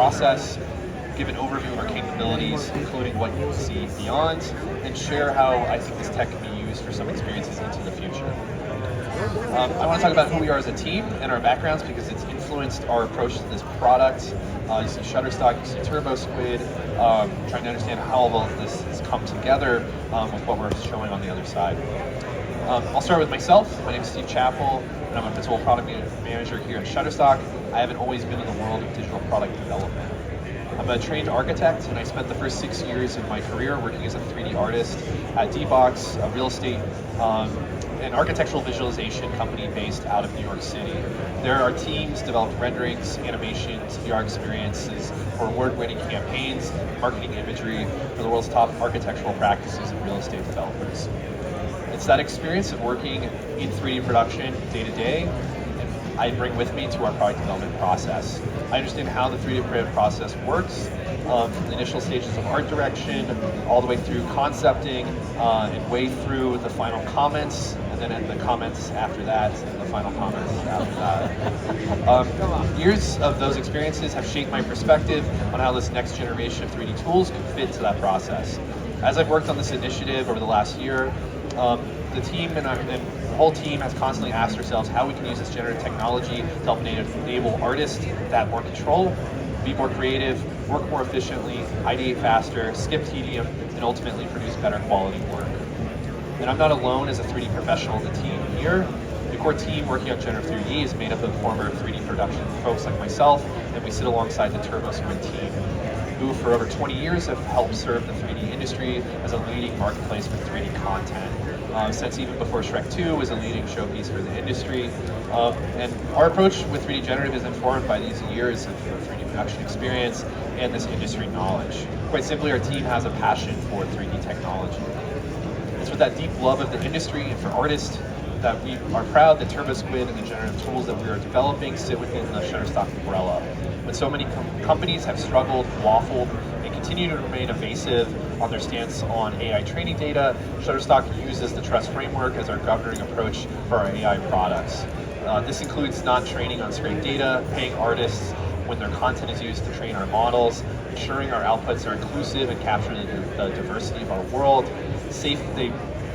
process, give an overview of our capabilities, including what you see beyond, and share how I think this tech can be used for some experiences into the future. I want to talk about who we are as a team and our backgrounds because it's influenced our approach to this product. You see Shutterstock, you see TurboSquid, trying to understand how all of this has come together with what we're showing on the other side. I'll start with myself. My name is Steve Chappell, and I'm a principal product manager here at Shutterstock. I haven't always been in the world of digital product development. I'm a trained architect, and I spent the first 6 years of my career working as a 3D artist at D-Box, a real estate an architectural visualization company based out of New York City. There our teams developed renderings, animations, VR experiences for award-winning campaigns, marketing imagery for the world's top architectural practices and real estate developers. It's that experience of working in 3D production day to day I bring with me to our product development process. I understand how the 3D print process works, from the initial stages of art direction, all the way through concepting, and way through the final comments, and then at the comments after that, and the final comments after that. Years of those experiences have shaped my perspective on how this next generation of 3D tools can fit into that process. As I've worked on this initiative over the last year, the team and the whole team has constantly asked ourselves how we can use this generative technology to help enable artists to have more control, be more creative, work more efficiently, ideate faster, skip tedium, and ultimately produce better quality work. And I'm not alone as a 3D professional in the team here. The core team working on Generative 3D is made up of former 3D production folks like myself, and we sit alongside the TurboSquid team, who for over 20 years have helped serve the 3D industry as a leading marketplace for 3D content. Since even before Shrek 2 was a leading showpiece for the industry. And our approach with 3D Generative is informed by these years of 3D production experience and this industry knowledge. Quite simply, our team has a passion for 3D technology. It's with that deep love of the industry and for artists that we are proud that TurboSquid and the generative tools that we are developing sit within the Shutterstock umbrella. When so many companies have struggled, waffled, and continue to remain evasive on their stance on AI training data, Shutterstock uses the Trust Framework as our governing approach for our AI products. This includes not training on scraped data, paying artists when their content is used to train our models, ensuring our outputs are inclusive and capture the diversity of our world.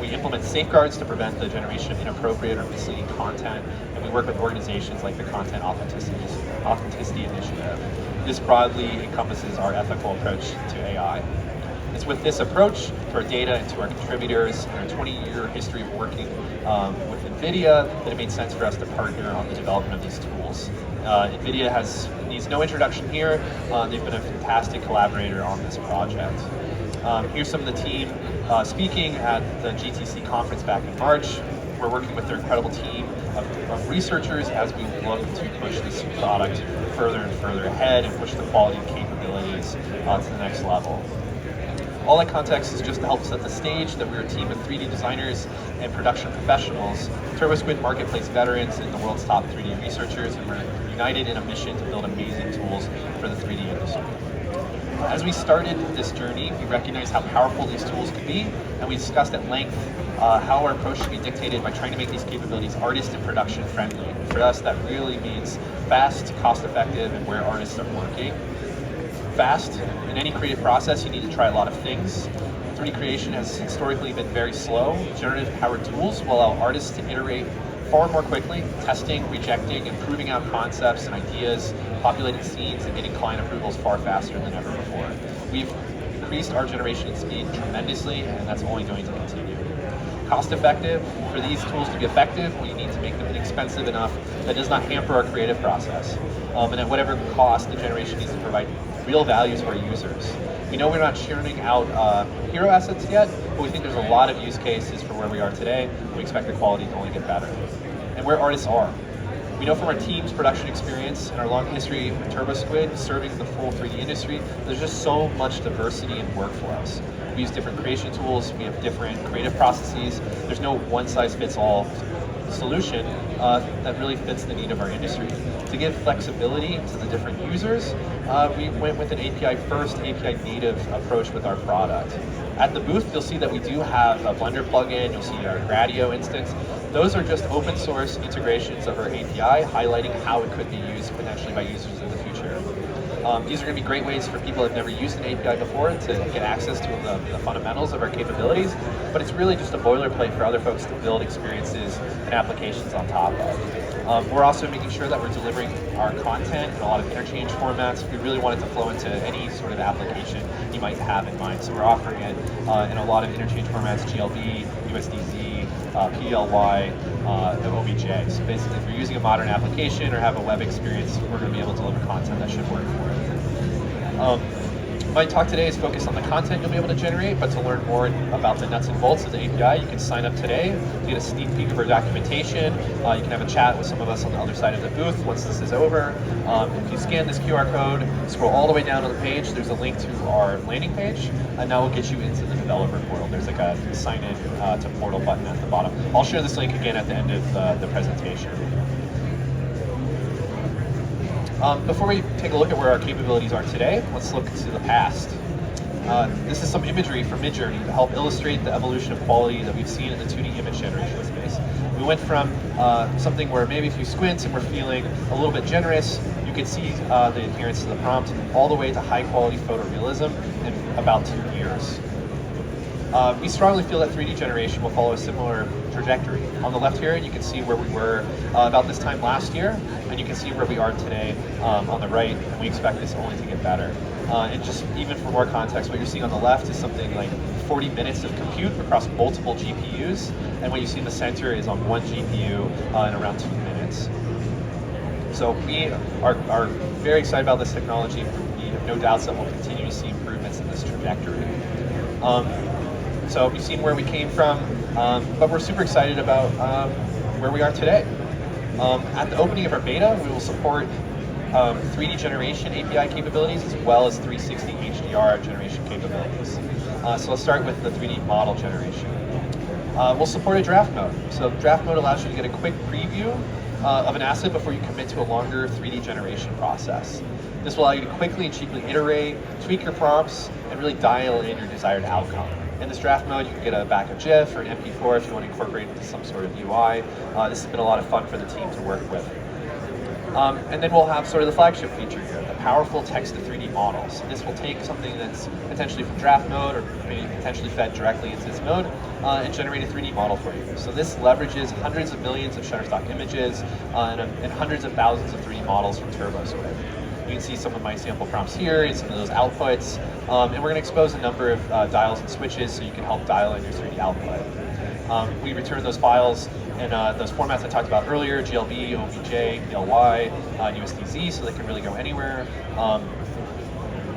We implement safeguards to prevent the generation of inappropriate or misleading content, and we work with organizations like the Content Authenticity Initiative. This broadly encompasses our ethical approach to AI. It's with this approach to our data and to our contributors and our 20-year history of working with NVIDIA that it made sense for us to partner on the development of these tools. NVIDIA needs no introduction here. They've been a fantastic collaborator on this project. Here's some of the team speaking at the GTC conference back in March. We're working with their incredible team of researchers as we look to push this product further and further ahead and push the quality and capabilities to the next level. All that context is just to help set the stage that we're a team of 3D designers and production professionals, TurboSquid marketplace veterans and the world's top 3D researchers, and we're united in a mission to build amazing tools for the 3D industry. As we started this journey, we recognized how powerful these tools could be, and we discussed at length how our approach should be dictated by trying to make these capabilities artist and production friendly. For us, that really means fast, cost-effective, and where artists are working. Fast, in any creative process, you need to try a lot of things. 3D creation has historically been very slow. Generative-powered tools will allow artists to iterate far more quickly, testing, rejecting, and proving out concepts and ideas, populating scenes, and getting client approvals far faster than ever before. We've increased our generation speed tremendously, and that's only going to continue. Cost effective, for these tools to be effective, we need to make them inexpensive enough that does not hamper our creative process. And at whatever cost, the generation needs to provide real value to our users. We know we're not churning out hero assets yet, but we think there's a lot of use cases for where we are today. We expect the quality to only get better. And where artists are. We know from our team's production experience and our long history with TurboSquid serving the full 3D industry, there's just so much diversity in workflows. We use different creation tools, we have different creative processes. There's no one-size-fits-all solution that really fits the need of our industry. To give flexibility to the different users, we went with an API-first, API-native approach with our product. At the booth, you'll see that we do have a Blender plugin, you'll see our Gradio instance. Those are just open source integrations of our API, highlighting how it could be used potentially by users in the future. These are going to be great ways for people who have never used an API before to get access to the fundamentals of our capabilities, but it's really just a boilerplate for other folks to build experiences and applications on top of. We're also making sure that we're delivering our content in a lot of interchange formats. We really want it to flow into any sort of application you might have in mind. So we're offering it in a lot of interchange formats: GLB, USDZ, PLY, and OBJ. So basically, if you're using a modern application or have a web experience, we're going to be able to deliver content that should work for it. My talk today is focused on the content you'll be able to generate, but to learn more about the nuts and bolts of the API, you can sign up today to get a sneak peek of our documentation. You can have a chat with some of us on the other side of the booth once this is over. If you scan this QR code, scroll all the way down on the page, there's a link to our landing page, and that will get you into the developer portal. There's like a sign in to portal button at the bottom. I'll share this link again at the end of the presentation. Before we take a look at where our capabilities are today, let's look to the past. This is some imagery from Midjourney to help illustrate the evolution of quality that we've seen in the 2D image generation space. We went from something where maybe if you squint and we're feeling a little bit generous, you could see the adherence to the prompt, all the way to high quality photorealism in about 2 years. We strongly feel that 3D generation will follow a similar trajectory. On the left here, you can see where we were about this time last year, and you can see where we are today on the right, and we expect this only to get better. And just even for more context, what you're seeing on the left is something like 40 minutes of compute across multiple GPUs, and what you see in the center is on one GPU in around 2 minutes. So we are very excited about this technology. We have no doubts that we'll continue to see improvements in this trajectory. So you've seen where we came from, but we're super excited about where we are today. At the opening of our beta, we will support 3D generation API capabilities as well as 360 HDR generation capabilities. So let's start with the 3D model generation. We'll support a draft mode. So draft mode allows you to get a quick preview of an asset before you commit to a longer 3D generation process. This will allow you to quickly and cheaply iterate, tweak your prompts, and really dial in your desired outcome. In this draft mode, you can get a backup GIF or an MP4 if you want to incorporate it into some sort of UI. This has been a lot of fun for the team to work with. And then we'll have sort of the flagship feature here, the powerful text to 3D models. This will take something that's potentially from draft mode or maybe potentially fed directly into this mode and generate a 3D model for you. So this leverages hundreds of millions of Shutterstock images and hundreds of thousands of 3D models from TurboSquid. You can see some of my sample prompts here and some of those outputs. And we're going to expose a number of dials and switches so you can help dial in your 3D output. We return those files in those formats I talked about earlier: GLB, OBJ, PLY, USDZ, so they can really go anywhere.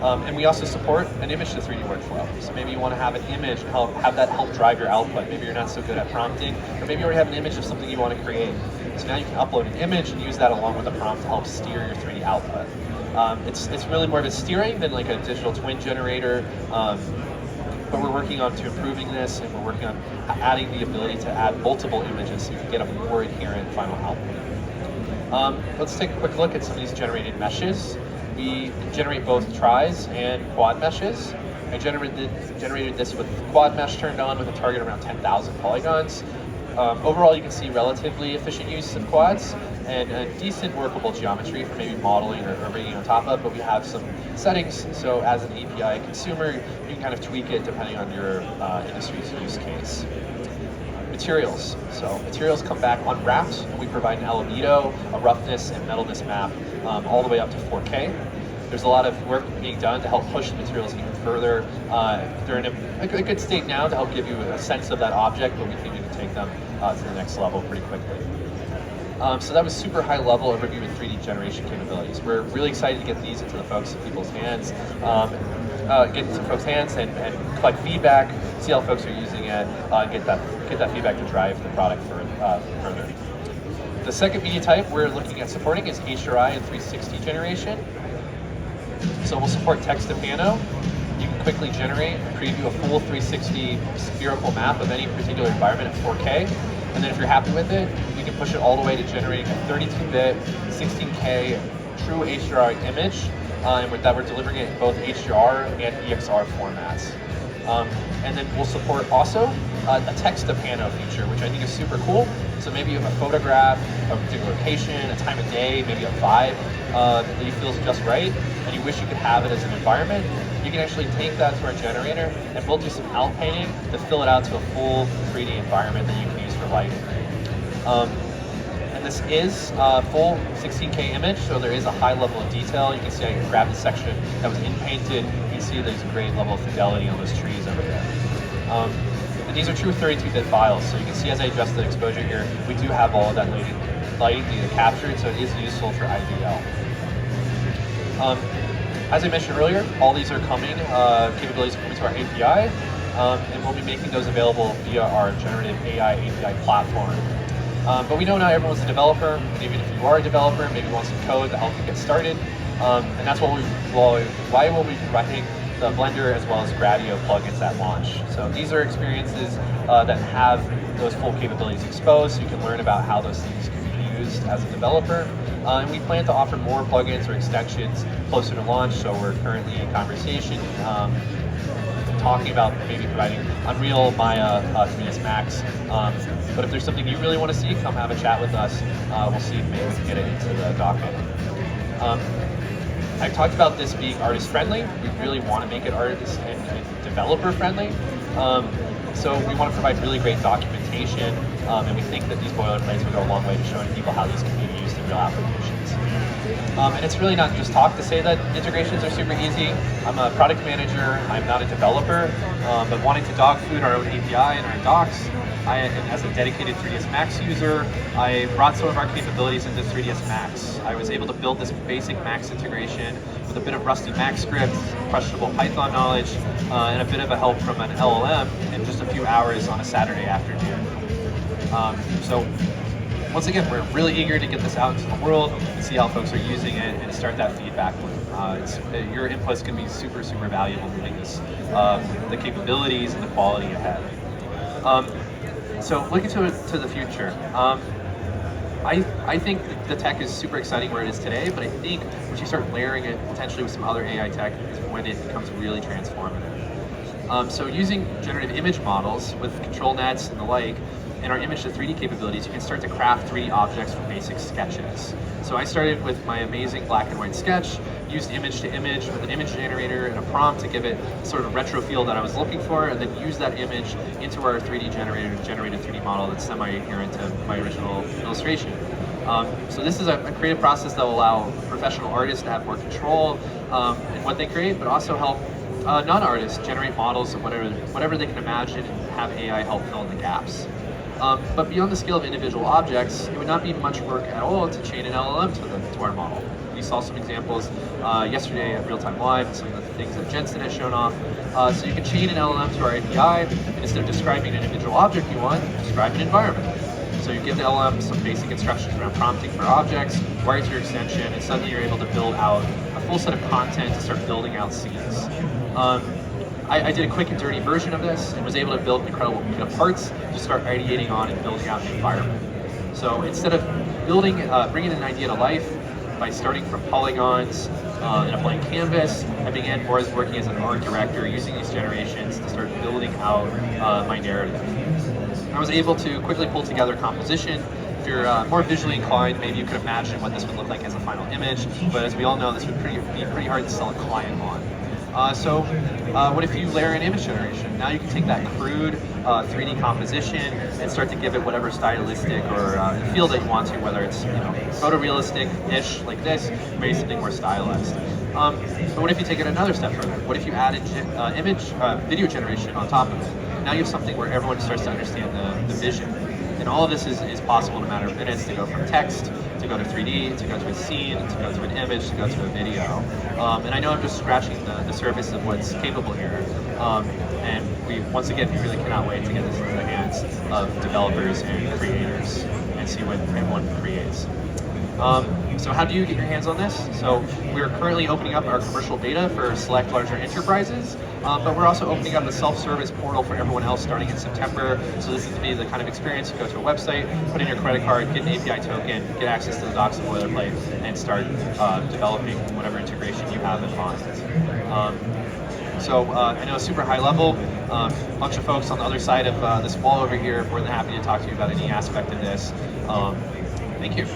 And we also support an image to 3D workflow. So maybe you want to have an image and have that help drive your output. Maybe you're not so good at prompting, or maybe you already have an image of something you want to create. So now you can upload an image and use that along with a prompt to help steer your 3D output. It's really more of a steering than like a digital twin generator, but we're working on to improving this, and we're working on adding the ability to add multiple images so you can get a more adherent final output. Let's take a quick look at some of these generated meshes. We generate both tris and quad meshes. I generated this with quad mesh turned on with a target around 10,000 polygons. Overall, you can see relatively efficient use of quads and a decent workable geometry for maybe modeling or bringing on top of, but we have some settings. So as an API consumer, you can kind of tweak it depending on your industry's use case. Materials. So materials come back unwrapped, and we provide an albedo, a roughness, and metalness map all the way up to 4K. There's a lot of work being done to help push the materials even further. They're in a good state now to help give you a sense of that object, but we think we can take them to the next level pretty quickly. So that was super high level overview of 3D generation capabilities. We're really excited to get these into people's hands, and collect feedback, see how folks are using it, get that feedback to drive the product further. The second media type we're looking at supporting is HDRI and 360 generation. So we'll support text to pano. You can quickly generate and preview a full 360 spherical map of any particular environment at 4K. And then if you're happy with it, we can push it all the way to generating a 32-bit, 16K true HDR image, and with that we're delivering it in both HDR and EXR formats. And then we'll support also a text to pano feature, which I think is super cool. So maybe you have a photograph, a particular location, a time of day, maybe a vibe, that you feel is just right, and you wish you could have it as an environment, you can actually take that to our generator, and we'll do some outpainting to fill it out to a full 3D environment that you can use for lighting. And this is a full 16K image, so there is a high level of detail. You can see I grabbed the section that was in-painted. You can see there's a great level of fidelity on those trees over there. And these are true 32-bit files, so you can see as I adjust the exposure here, we do have all of that lighting data captured, so it is useful for IDL. As I mentioned earlier, all these are coming, capabilities coming to our API, and we'll be making those available via our generative AI API platform. But we know not everyone's a developer, and even if you are a developer, maybe you want some code to help you get started. And that's why we'll be providing the Blender as well as Gradio plugins at launch. So these are experiences that have those full capabilities exposed, so you can learn about how those things can be used as a developer. And we plan to offer more plugins or extensions closer to launch, so we're currently in conversation talking about maybe providing Unreal, Maya, 3ds Max. But if there's something you really want to see, come have a chat with us. We'll see if maybe we can get it into the docket. I talked about this being artist friendly. We really want to make it artist and developer friendly. So we want to provide really great documentation, and we think that these boilerplates will go a long way to showing people how these can be used in real applications. And it's really not just talk to say that integrations are super easy. I'm a product manager, I'm not a developer, but wanting to dog food our own API and our docs, as a dedicated 3ds Max user, I brought some of our capabilities into 3ds Max. I was able to build this basic Max integration with a bit of rusty Max script, questionable Python knowledge, and a bit of a help from an LLM in just a few hours on a Saturday afternoon. So once again, we're really eager to get this out into the world and see how folks are using it and start that feedback loop. Your inputs can be super, super valuable moving this, the capabilities and the quality ahead. So looking to the future, I think the tech is super exciting where it is today, but I think once you start layering it potentially with some other AI tech is when it becomes really transformative. So using generative image models with control nets and the like, and our image to 3D capabilities, you can start to craft 3D objects from basic sketches. So I started with my amazing black and white sketch, used image to image with an image generator and a prompt to give it sort of retro feel that I was looking for, and then use that image into our 3D generator to generate a 3D model that's semi-adherent to my original illustration. So this is a creative process that will allow professional artists to have more control in what they create, but also help non-artists generate models of whatever they can imagine and have AI help fill in the gaps. But beyond the scale of individual objects, it would not be much work at all to chain an LLM to our model. We saw some examples yesterday at Real Time Live, some of the things that Jensen has shown off. So you can chain an LLM to our API, and instead of describing an individual object you want, describe an environment. So you give the LLM some basic instructions around prompting for objects, wire to your extension, and suddenly you're able to build out a full set of content to start building out scenes. I did a quick and dirty version of this and was able to build incredible parts to start ideating on and building out an environment. So instead of bringing an idea to life by starting from polygons in a blank canvas, I began more as working as an art director using these generations to start building out my narrative. I was able to quickly pull together composition. If you're more visually inclined, maybe you could imagine what this would look like as a final image, but as we all know, this would be pretty hard to sell a client on. What if you layer in image generation? Now you can take that crude 3D composition and start to give it whatever stylistic or feel that you want to, whether it's photorealistic-ish like this, or maybe something more stylized. But what if you take it another step further? What if you added video generation on top of it? Now you have something where everyone starts to understand the vision. And all of this is possible in a matter of minutes to go from text, to go to 3D, to go to a scene, to go to an image, to go to a video. And I know I'm just scratching the surface of what's capable here. And we really cannot wait to get this into the hands of developers and creators and see what everyone creates. So how do you get your hands on this? So we're currently opening up our commercial beta for select larger enterprises, but we're also opening up the self-service portal for everyone else starting in September. So this is to be the kind of experience you go to a website, put in your credit card, get an API token, get access to the docs and boilerplate, and start developing whatever integration you have in mind. I know super high level, a bunch of folks on the other side of this wall over here, more than happy to talk to you about any aspect of this. Thank you.